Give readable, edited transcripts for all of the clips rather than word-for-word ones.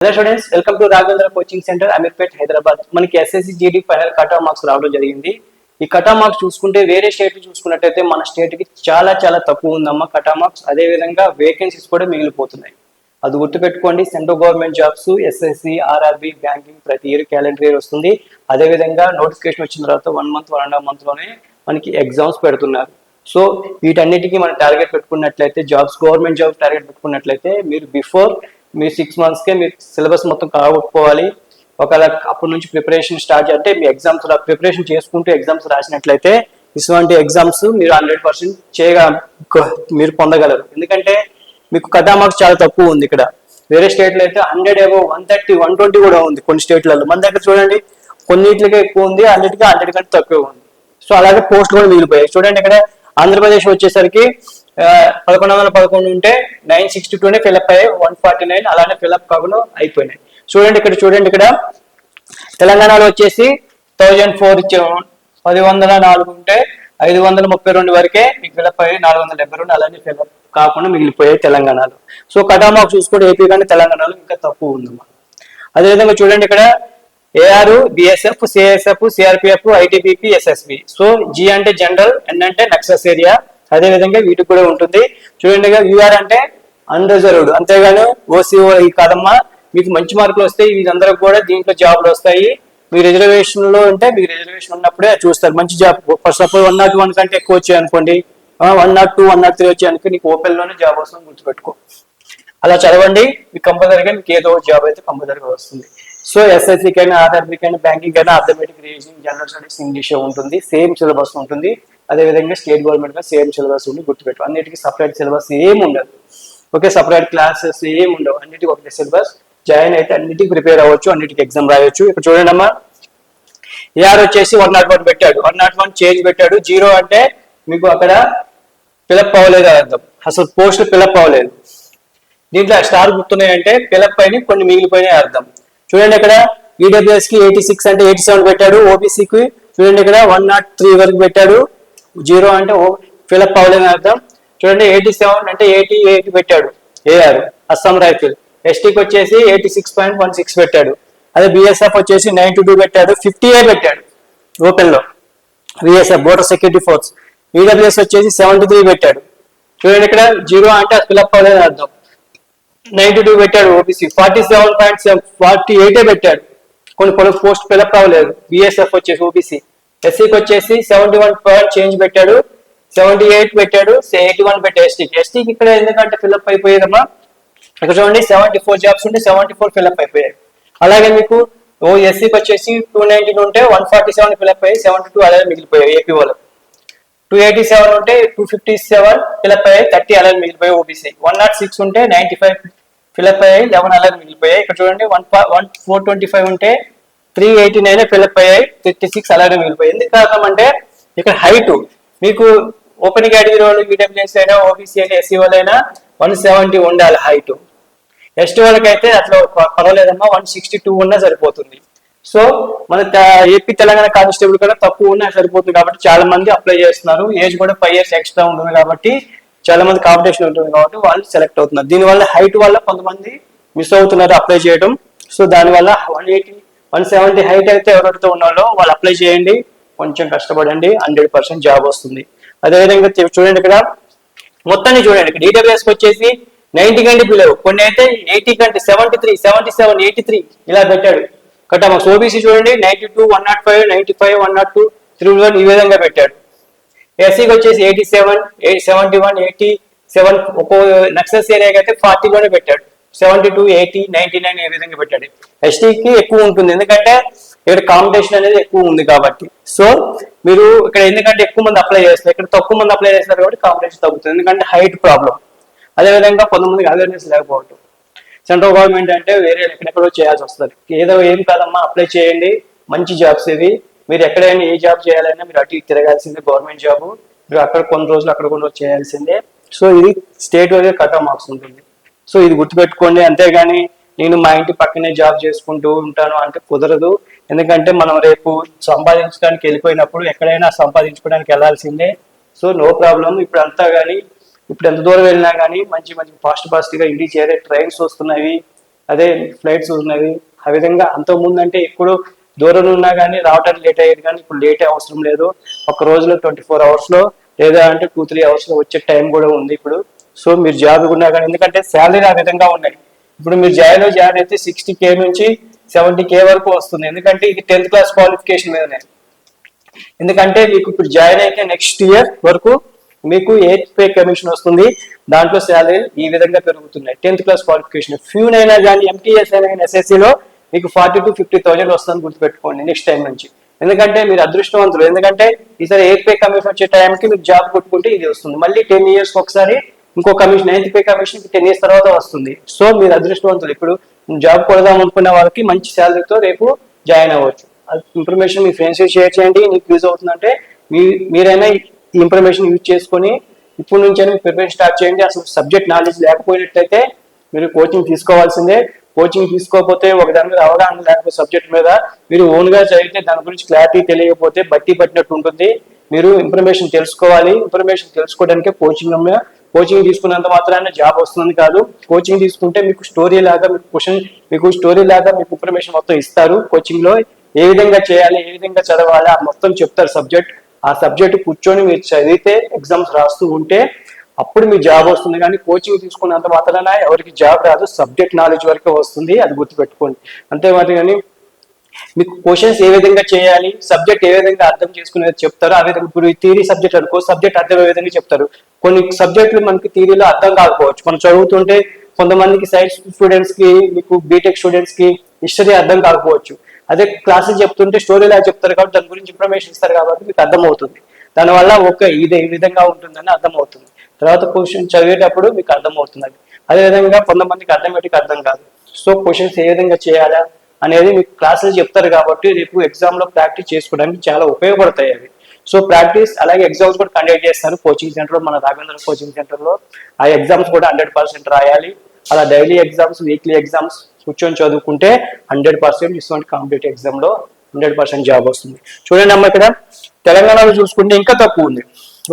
Hello students, welcome to Raghavendra coaching centre, Ameerpet, Hyderabad. మనకి SSC GD final cut off marks రావడం జరిగింది. ఈ కట్ ఆఫ్ మార్క్స్ చూసుకుంటే వేరే స్టేట్ చూసుకున్నట్టయితే మన స్టేట్ కి చాలా చాలా తక్కువ ఉందమ్మా కట్ ఆఫ్ మార్క్స్. అదే విధంగా వేకెన్సీస్ కూడా మిగిలిపోతున్నాయి. అది గుర్తుపెట్టుకోండి. Central government jobs, SSC, RRB, banking ప్రతి ఇయర్ క్యాలెండర్ ఇయర్ వస్తుంది. అదే విధంగా నోటిఫికేషన్ వచ్చిన తర్వాత 1 month 1.5 month లోనే మనకి ఎగ్జామ్స్ పెడుతున్నారు. సో వీటన్నిటికీ మనం టార్గెట్ పెట్టుకున్నట్లయితే, గవర్నమెంట్ జాబ్స్ టార్గెట్ పెట్టుకున్నట్లయితే మీరు 6 months కే మీరు సిలబస్ మొత్తం కాగొట్టుకోవాలి. ఒకవేళ అప్పటి నుంచి ప్రిపరేషన్ స్టార్ట్ అంటే మీ ఎగ్జామ్స్ ప్రిపరేషన్ చేసుకుంటూ ఎగ్జామ్స్ రాసినట్లయితే ఇటువంటి ఎగ్జామ్స్ మీరు 100% మీరు పొందగలరు. ఎందుకంటే మీకు కట్ ఆఫ్ మార్క్స్ చాలా తక్కువ ఉంది. ఇక్కడ వేరే స్టేట్లో అయితే 100 above 130 120 కూడా ఉంది కొన్ని స్టేట్లలో. మన దగ్గర చూడండి కొన్నిటికే ఎక్కువ ఉంది, అన్నిటికీ 100 కంటే తక్కువ ఉంది. సో అలాగే పోస్ట్ కూడా మిగిలిపోయాయి. చూడండి ఇక్కడ ఆంధ్రప్రదేశ్ వచ్చేసరికి 1111 ఉంటే 962 ఫిల్అప్ అయ్యాయి, 149 అలానే ఫిల్అప్ కాకుండా అయిపోయినాయి. చూడండి ఇక్కడ తెలంగాణలో వచ్చేసి 1004 ఇచ్చాము, 1104 ఉంటే 532 వరకే మీకు ఫిల్అప్ అయ్యి 472 అలానే ఫిల్అప్ కాకుండా మిగిలిపోయాయి తెలంగాణలో. సో కట్ ఆఫ్ మార్క్స్ చూసుకుంటే ఏపీ కానీ తెలంగాణలో ఇంకా తక్కువ ఉందమ్మా. అదేవిధంగా చూడండి ఇక్కడ AR, BSF, CISF, CRPF, ITBP, SSB. So G అంటే జనరల్, ఎన్ అంటే నక్సల్స్ ఏరియా. అదే విధంగా వీటికి కూడా ఉంటుంది. చూడండి యూఆర్ అంటే అన్రిజర్వ్డ్, అంతేగాని ఓసీఓ ఈ కాదమ్మా. మీకు మంచి మార్కులు వస్తాయి, వీళ్ళందరికి కూడా దీంట్లో జాబ్లు వస్తాయి. మీ రిజర్వేషన్ లో ఉంటే మీకు రిజర్వేషన్ ఉన్నప్పుడే చూస్తారు మంచి జాబ్. ఫస్ట్ సపోజ్ 101 కంటే ఎక్కువ వచ్చాయి అనుకోండి, 102 103 వచ్చాయి అనుకో, నీకు ఓపెన్ లోనే జాబ్ వస్తుంది, గుర్తుపెట్టుకో. అలా చదవండి, మీకు కంపల్సరీగా మీకు ఏదో జాబ్ అయితే కంపల్సరీగా వస్తుంది. సో ఎస్ఎస్సి కైనా, ఆర్ఆర్బి కైనా, బ్యాంకింగ్ కైనా arithmetic, reasoning, general studies, English ఉంటుంది. సేమ్ సిలబస్ ఉంటుంది. అదేవిధంగా స్టేట్ గవర్నమెంట్ గా సేమ్ సిలబస్ ఉంది, గుర్తుపెట్టు. అన్నిటికీ సపరేట్ సిలబస్ ఏమి ఉండదు. ఓకే, సపరేట్ క్లాసెస్ ఏమి ఉండవు, అన్నిటికీ ఒకటే సిలబస్. జాయిన్ అయితే అన్నిటికీ ప్రిపేర్ అవ్వచ్చు, అన్నిటికీ ఎగ్జామ్ రాయొచ్చు. ఇక్కడ చూడండి అమ్మా, ఏఆర్ వచ్చేసి 101 పెట్టాడు, 101 చేంజ్ పెట్టాడు. 0 అంటే మీకు అక్కడ ఫిలప్ అవ్వలేదు అర్థం, అసలు పోస్టులు ఫిలప్ అవ్వలేదు. దీంట్లో స్టార్ గుర్తున్నాయంటే ఫిలప్ అయిన కొన్ని మిగిలిపోయినాయి అర్థం. చూడండి ఇక్కడ ఈడబ్ల్యూఎస్ కి 86 అంటే 87 పెట్టాడు. ఓబీసీకి చూడండి ఇక్కడ 103 వరకు పెట్టాడు. 0 అంటే ఫిలప్ అవ్వలేదు అర్థం. చూడండి 87 అంటే 80 పెట్టాడు ఏఆర్, అస్సాం రైఫిల్. ఎస్టీకి వచ్చేసి 86.16 పెట్టాడు. అదే బిఎస్ఎఫ్ వచ్చేసి 92 పెట్టాడు, 50 పెట్టాడు ఓపెన్ లో. BSF border security force. EWS వచ్చేసి 73 పెట్టాడు. చూడండి ఇక్కడ 0 అంటే ఫిలప్ అవ్వలేదు అర్థం. 92 పెట్టాడు. ఓబీసీ 47.48 పెట్టాడు, కొన్ని పోస్ట్ ఫిలప్ అవ్వలేదు. బిఎస్ఎఫ్ వచ్చేసి ఓబీసీ. ఎస్సీకి వచ్చేసి 71 చేంజ్ పెట్టాడు, 78 పెట్టాడు, 81 పెట్టాడు. ఎస్టీకి ఇక్కడ ఎందుకంటే ఫిలప్ అయిపోయేదమ్మా. ఇక్కడ చూడండి 74 జాబ్స్ ఉంటే 74 ఫిలప్ అయిపోయాయి. అలాగే మీకు ఎస్సీకి వచ్చేసి 219 ఉంటే 147 ఫిలప్ అయ్యి 72 అలాగే మిగిలిపోయాయి ఏపీ వాళ్ళకి. 287 ఉంటే 257 ఫిలప్ అయ్యాయి, 30 అలాగే మిగిలిపోయాయి ఓబీసీ. 106 ఉంటే 95 ఫిలప్ అయ్యాయి, 11 అలాగే మిగిలిపోయాయి. ఇక్కడ చూడండి 425 ఉంటే 389 ఫిలప్ అయ్యాయి, 56 అలాగే మిగిలిపోయాయి. ఎందుకు కారణం అంటే ఇక్కడ హైట్ మీకు ఓపెన్ కేటగిరీ వాళ్ళు, ఈడబ్ల్యూఎస్ అయినా, ఓబీసీ అయినా, ఎస్సీ వాళ్ళైనా 170 ఉండాలి హైట్. ఎస్టీ వాళ్ళకైతే అట్లా పర్వాలేదమ్మా, 162 ఉన్నా సరిపోతుంది. సో మన ఏపీ తెలంగాణ కానిస్టేబుల్ కన్నా తక్కువ ఉన్నా సరిపోతుంది. కాబట్టి చాలా మంది అప్లై చేస్తున్నారు. ఏజ్ కూడా 5 years ఎక్స్ట్రా ఉంటుంది కాబట్టి చాలా మంది కాంపిటీషన్ ఉంటుంది కాబట్టి వాళ్ళు సెలెక్ట్ అవుతున్నారు. దీనివల్ల హైట్ వల్ల కొంతమంది మిస్ అవుతున్నారు అప్లై చేయడం. సో దానివల్ల 180 170 హైట్ అయితే ఎవరైతే ఉన్నారో వాళ్ళు అప్లై చేయండి, కొంచెం కష్టపడండి, 100% జాబ్ వస్తుంది. అదేవిధంగా చూడండి ఇక్కడ మొత్తాన్ని చూడండి. ఇక్కడ ఈడబ్ల్యూఎస్కి వచ్చేసి 90 కంటే బిలో, కొన్ని అయితే 80 కంటే 73 77 83 ఇలా పెట్టాడు కట్ ఆఫ్ మార్క్స్. ఓబీసీ చూడండి 92 105 95 102 311 ఈ విధంగా పెట్టాడు. ఎస్సీకి వచ్చేసి 87 71 87 ఒక్కో నక్సల్స్ ఏరియాకి అయితే 40 లోనే పెట్టాడు, 72 80 99 ఏ విధంగా పెట్టాడు. ఎస్టీకి ఎక్కువ ఉంటుంది ఎందుకంటే ఇక్కడ కాంపిటీషన్ అనేది ఎక్కువ ఉంది కాబట్టి. సో మీరు ఇక్కడ ఎందుకంటే ఎక్కువ మంది అప్లై చేస్తారు, ఇక్కడ తక్కువ మంది అప్లై చేస్తారు కాబట్టి కాంపిటీషన్ తగ్గుతుంది, ఎందుకంటే హైట్ ప్రాబ్లం. అదేవిధంగా కొంతమందికి అవేర్నెస్ లేకపోవటం. సెంట్రల్ గవర్నమెంట్ అంటే వేరే ఎక్కడెక్కడో చేయాల్సి వస్తుంది. ఏం కాదమ్మా, అప్లై చేయండి, మంచి జాబ్స్ ఇవి. మీరు ఎక్కడైనా ఏ జాబ్ చేయాలన్నా మీరు అటు తిరగాల్సిందే, గవర్నమెంట్ జాబ్. మీరు అక్కడ కొన్ని రోజులు అక్కడ కొన్ని రోజులు చేయాల్సిందే. సో ఇది state wise cut off marks ఉంటుంది. సో ఇది గుర్తుపెట్టుకోండి. అంతేగాని నేను మా ఇంటి పక్కనే జాబ్ చేసుకుంటూ ఉంటాను అంటే కుదరదు. ఎందుకంటే మనం రేపు సంపాదించడానికి వెళ్ళిపోయినప్పుడు ఎక్కడైనా సంపాదించుకోవడానికి వెళ్ళాల్సిందే. So no problem. ఇప్పుడు అంతా కానీ ఇప్పుడు ఎంత దూరం వెళ్ళినా కానీ మంచి ఫాస్ట్ గా ఇంటికి చేరే ట్రైన్స్ వస్తున్నాయి. అదే ఫ్లైట్స్ ఉన్నవి. ఆ విధంగా అంతకుముందు అంటే ఇప్పుడు దూరం ఉన్నా కానీ రావడానికి లేట్ అయ్యేది, కానీ ఇప్పుడు లేట్ అవసరం లేదు. ఒక రోజులో 24 అవర్స్లో లేదా అంటే 2-3 అవర్స్లో వచ్చే టైం కూడా ఉంది ఇప్పుడు. సో మీరు జాబ్ ఉన్నా కానీ, ఎందుకంటే శాలరీ ఆ విధంగా ఉన్నాయి. ఇప్పుడు మీరు జాయిన్ అయితే 60K నుంచి 70K వరకు వస్తుంది. ఎందుకంటే ఇది 10th క్లాస్ క్వాలిఫికేషన్ మీదనే. ఎందుకంటే మీకు ఇప్పుడు జాయిన్ అయితే నెక్స్ట్ ఇయర్ వరకు మీకు 8th పే కమిషన్ వస్తుంది. దాంట్లో శాలరీ ఈ విధంగా పెరుగుతున్నాయి. 10th క్లాస్ క్వాలిఫికేషన్ ఫ్యూన్ అయినా కానీ, ఎంటీఎస్ అయినా కానీ, ఎస్ఎస్సిలో మీకు 40,000 to 50,000 వస్తుందని గుర్తుపెట్టుకోండి నెక్స్ట్ టైం నుంచి. ఎందుకంటే మీరు అదృష్టవంతులు. ఎందుకంటే ఈసారి 8th పే కమిషన్ వచ్చే టైంకి మీకు జాబ్ కొట్టుకుంటే ఇది వస్తుంది. మళ్ళీ 10 years ఒకసారి ఇంకో commission, 9th pay commission 10 years తర్వాత వస్తుంది. సో మీరు అదృష్టవంతులు. ఇప్పుడు జాబ్ కొడదాం అనుకున్న వాళ్ళకి మంచి శాలరీతో రేపు జాయిన్ అవ్వచ్చు. ఇన్ఫర్మేషన్ మీ ఫ్రెండ్స్ షేర్ చేయండి. మీకు యూజ్ అవుతుందంటే మీరైనా ఈ ఇన్ఫర్మేషన్ యూజ్ చేసుకొని ఇప్పుడు నుంచి మీరు ప్రిపరేషన్ స్టార్ట్ చేయండి. అసలు సబ్జెక్ట్ నాలెడ్జ్ లేకపోయినట్లయితే మీరు కోచింగ్ తీసుకోవాల్సిందే. కోచింగ్ తీసుకోకపోతే ఒక దాని మీద అవగాహన లేకపోతే సబ్జెక్ట్ మీద మీరు ఓన్గా చదివితే దాని గురించి క్లారిటీ తెలియకపోతే బట్టి పట్టినట్టు ఉంటుంది. మీరు ఇన్ఫర్మేషన్ తెలుసుకోవాలి. ఇన్ఫర్మేషన్ తెలుసుకోవడానికే కోచింగ్ తీసుకున్నంత మాత్రాన జాబ్ వస్తుంది కాదు. కోచింగ్ తీసుకుంటే మీకు స్టోరీ లాగా మీకు స్టోరీ లాగా మీకు ఇన్ఫర్మేషన్ మొత్తం ఇస్తారు. కోచింగ్ లో ఏ విధంగా చేయాలి, ఏ విధంగా చదవాలి, ఆ మొత్తం చెప్తారు సబ్జెక్ట్. ఆ సబ్జెక్ట్ కూర్చొని మీరు చదివితే ఎగ్జామ్స్ రాస్తూ ఉంటే అప్పుడు మీ జాబ్ వస్తుంది. కానీ కోచింగ్ తీసుకున్నంత మాత్రాన ఎవరికి జాబ్ రాదు. సబ్జెక్ట్ నాలెడ్జ్ వరకే వస్తుంది, అది గుర్తుపెట్టుకోండి. అంతేమాత్రం కానీ మీకు క్వశ్చన్స్ ఏ విధంగా చేయాలి, సబ్జెక్ట్ ఏ విధంగా అర్థం చేసుకునేది చెప్తారు. ఆ విధంగా ఇప్పుడు థియరీ సబ్జెక్ట్ అనుకో, సబ్జెక్ట్ అర్థమయ్యే విధంగా చెప్తారు. కొన్ని సబ్జెక్టులు మనకి థియరీలో అర్థం కాకపోవచ్చు. మనం చదువుతుంటే కొంతమందికి సైన్స్ స్టూడెంట్స్ కి, మీకు బీటెక్ స్టూడెంట్స్ కి హిస్టరీ అర్థం కాకపోవచ్చు. అదే క్లాసెస్ చెప్తుంటే స్టోరీ లాగా చెప్తారు కాబట్టి దాని గురించి ఇన్ఫర్మేషన్ ఇస్తారు కాబట్టి మీకు అర్థమవుతుంది. దానివల్ల ఈ విధంగా ఉంటుందని అర్థమవుతుంది. తర్వాత క్వశ్చన్ చదివేటప్పుడు మీకు అర్థమవుతుంది. అదేవిధంగా కొంతమందికి అర్థం కాదు. సో క్వశ్చన్స్ ఏ విధంగా చేయాలా అనేది మీకు క్లాసెస్ చెప్తారు కాబట్టి రేపు ఎగ్జామ్ లో ప్రాక్టీస్ చేసుకోవడానికి చాలా ఉపయోగపడతాయి అవి. సో ప్రాక్టీస్ అలాగే ఎగ్జామ్స్ కూడా కండక్ట్ చేస్తారు కోచింగ్ సెంటర్, మన రాఘవేంద్ర కోచింగ్ సెంటర్ లో. ఆ ఎగ్జామ్స్ కూడా 100% రాయాలి. అలా డైలీ ఎగ్జామ్స్, వీక్లీ ఎగ్జామ్స్ కూర్చొని చదువుకుంటే 100% ఇటువంటి కాంపిటేటివ్ ఎగ్జామ్ లో 100% జాబ్ వస్తుంది. చూడండి అమ్మ, ఇక్కడ తెలంగాణలో చూసుకుంటే ఇంకా తక్కువ ఉంది.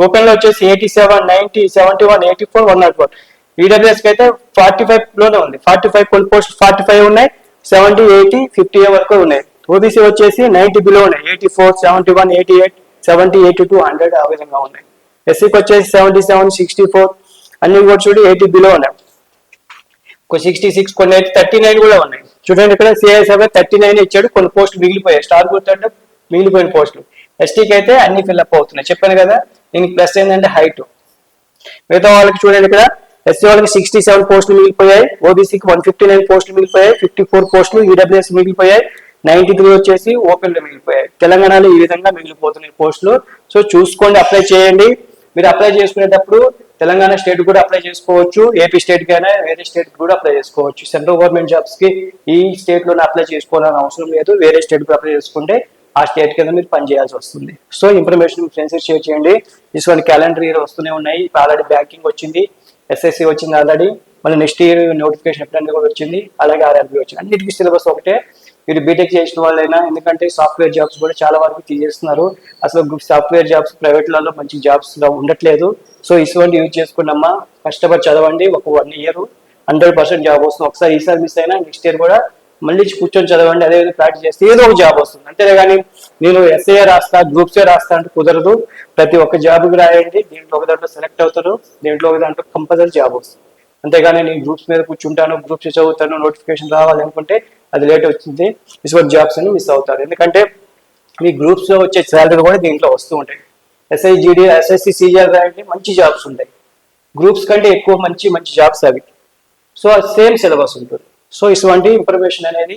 ఓపెన్ లో వచ్చేసి 87, 90, 71, 84, 104. ఈడబ్ల్యూఎస్ కి అయితే 45 లోనే ఉంది. 45 పోస్ట్ 45 ఉన్నాయి. 70, 80, 50 వరకు ఉన్నాయి. ఓబీసీ వచ్చేసి 90 బిలో ఉన్నాయి. 84, 71, 88, 70, 82, 100 ఆ విధంగా ఉన్నాయి. ఎస్సీకి వచ్చేసి 77, 64 అన్ని కూడా చూడు 80 బిలో ఉన్నాయి. 66, కొన్ని అయితే 39 కూడా ఉన్నాయి. చూడండి ఇక్కడ సిఐఎస్ఎఫ్ 39 ఇచ్చాడు. కొన్ని పోస్టులు మిగిలిపోయాయి. స్టార్ గుర్తుంటే మిగిలిపోయిన పోస్టులు. ఎస్టీకి అయితే అన్ని ఫిల్అప్ అవుతున్నాయి. చెప్పాను కదా. దీనికి ప్లస్ ఏంటంటే హైట్. మిగతా వాళ్ళకి చూడండి ఇక్కడ ఎస్సీ వాళ్ళకి 67 పోస్టులు మిగిలిపోయాయి. ఓబీసీకి 159 పోస్టులు మిగిలిపోయాయి. 54 పోస్టులు ఈడబ్ల్యూఎస్ మిగిలిపోయాయి. 93 వచ్చేసి ఓపెన్ లో మిగిలిపోయాయి. తెలంగాణలో ఈ విధంగా మిగిలిపోతున్నాయి పోస్టులు. సో చూసుకోండి, అప్లై చేయండి. మీరు అప్లై చేసుకునేటప్పుడు తెలంగాణ స్టేట్ కూడా అప్లై చేసుకోవచ్చు. ఏపీ స్టేట్ కి అయినా వేరే స్టేట్ కూడా అప్లై చేసుకోవచ్చు. సెంట్రల్ గవర్నమెంట్ జాబ్స్ కి ఈ స్టేట్ లోనే అప్లై చేసుకోవాలని అవసరం లేదు. వేరే స్టేట్ కి అప్లై చేసుకుంటే ఆ స్టేట్ కింద మీరు పని చేయాల్సి వస్తుంది. సో ఇన్ఫర్మేషన్ ఫ్రెండ్స్ షేర్ చేయండి. ఇటువంటి క్యాలెండర్ ఇయర్ వస్తూనే ఉన్నాయి. ఆల్రెడీ బ్యాంకింగ్ వచ్చింది, ఎస్ఎస్సి వచ్చింది ఆల్రెడీ. మళ్ళీ నెక్స్ట్ ఇయర్ నోటిఫికేషన్ ఎప్పుడైనా కూడా వచ్చింది. అలాగే ఆర్ఆర్బీ వచ్చింది. అన్నిటికీ సిలబస్ ఒకటే. మీరు బీటెక్ చేసిన వాళ్ళైనా, ఎందుకంటే సాఫ్ట్వేర్ జాబ్స్ కూడా చాలా వరకు తీసేస్తున్నారు. అసలు సాఫ్ట్వేర్ జాబ్స్ ప్రైవేట్లలో మంచి జాబ్స్ ఉండట్లేదు. సో ఇటువంటి యూజ్ చేసుకున్నమ్మా, కష్టపడి చదవండి. ఒక 1 year 100% జాబ్ వస్తుంది. ఒకసారి ఈసారి మిస్ అయినా నెక్స్ట్ ఇయర్ కూడా మళ్ళీ కూర్చొని చదవండి. అదేవిధంగా ప్రాక్టీస్ చేస్తే ఏదో ఒక జాబ్ వస్తుంది. అంతేగాని నేను ఎస్ఏ రాస్తా, గ్రూప్సే రాస్తా అంటే కుదరదు. ప్రతి ఒక్క జాబ్కి రాయండి. దీంట్లో ఒక దాంట్లో సెలెక్ట్ అవుతారు, దీంట్లో ఒక దాంట్లో కంపల్సరీ జాబ్ వస్తుంది. అంతేగాని నేను గ్రూప్స్ మీద కూర్చుంటాను, గ్రూప్స్ చదువుతాను, నోటిఫికేషన్ రావాలి అనుకుంటే అది లేట్ వచ్చింది. ఇటువంటి జాబ్స్ అని మిస్ అవుతారు. ఎందుకంటే మీ గ్రూప్స్ లో వచ్చే శాలరీ కూడా దీంట్లో వస్తూ ఉంటాయి. ఎస్ఐ జీడీ, ఎస్ఎస్సి, సిజిఎల్ రాయండి, మంచి జాబ్స్ ఉంటాయి. గ్రూప్స్ కంటే ఎక్కువ మంచి జాబ్స్ అవి. సో సేమ్ సిలబస్ ఉంటుంది. సో ఇటువంటి ఇన్ఫర్మేషన్ అనేది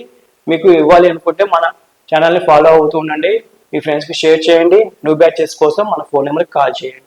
మీకు ఇవ్వాలి అనుకుంటే మన ఛానల్ని ఫాలో అవుతూ ఉండండి. మీ ఫ్రెండ్స్కి షేర్ చేయండి. న్యూ బ్యాచెస్ కోసం మన ఫోన్ నెంబర్కి కాల్ చేయండి.